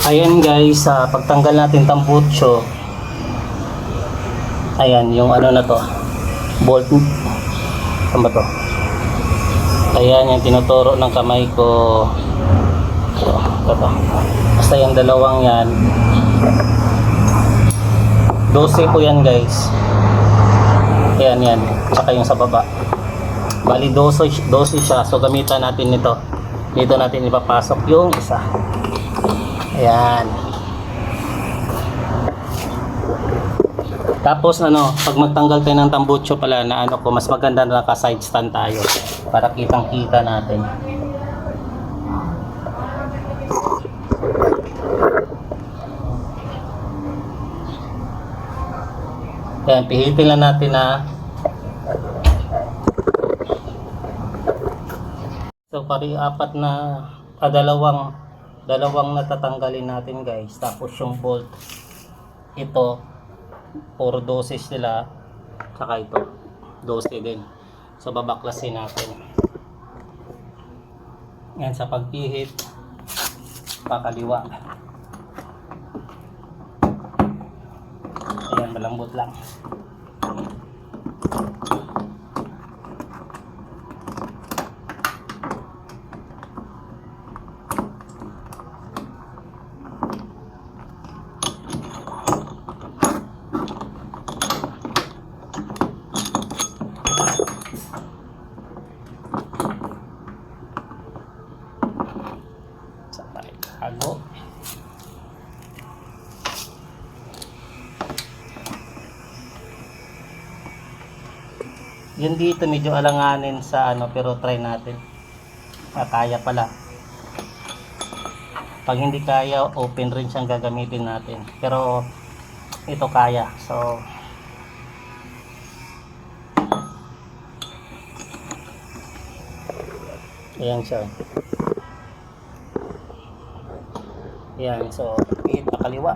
Ayan guys, pagtanggal natin tambutso, ayan yung ano na to, bolt, ano ba to? Ayan yung tinuturo ng kamay ko. Ito. Basta yung dalawang yan, 12 po yan guys. Ayan, tsaka yung sa baba, bali 12 siya. So gamitan natin nito, dito natin ipapasok yung isa. Ayan. Tapos pag magtanggal tayo ng tambutso pala na ko, mas maganda na naka side stand tayo para kitang-kita natin. Ayan, pihitin lang natin na. So pari apat na dalawang natatanggalin natin guys. Tapos yung bolt, ito puro 12 sila, saka ito 12 din. So babaklasin natin yan sa pagpihit pakaliwa. Ayan, malambot lang. Hago. Yun dito medyo alanganin sa pero try natin. Kaya pala. Pag hindi kaya, open rin siyang gagamitin natin. Pero ito kaya. So ayan siya. Yan, so pihit pa kaliwa.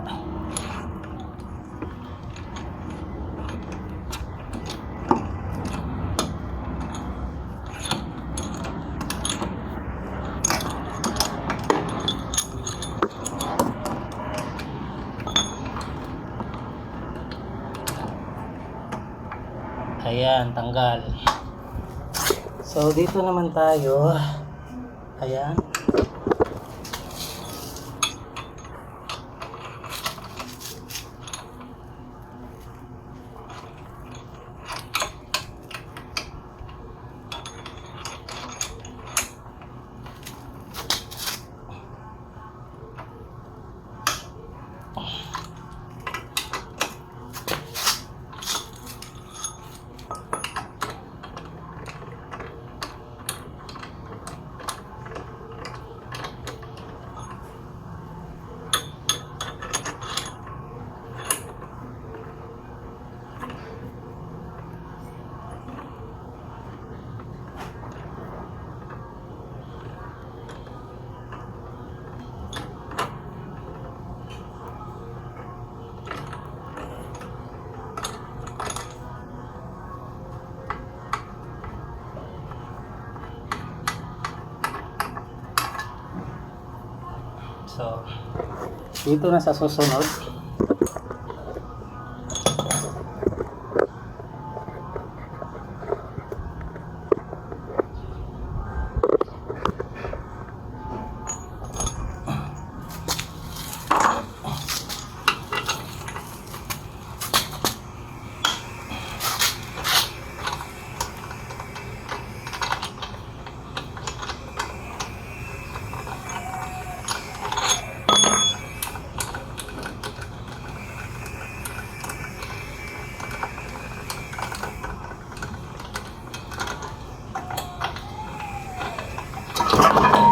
Ayan, tanggal. So dito naman tayo. Ayan. So dito na sa susunod,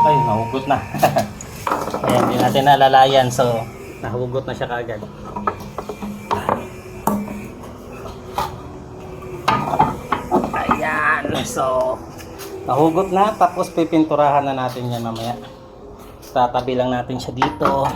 ay nahugot na. Ayan, hindi natin nalalayan, so nahugot na siya kaagad. Ayan, so nahugot na, tapos pipinturahan na natin yan mamaya. Tatabi lang natin siya dito.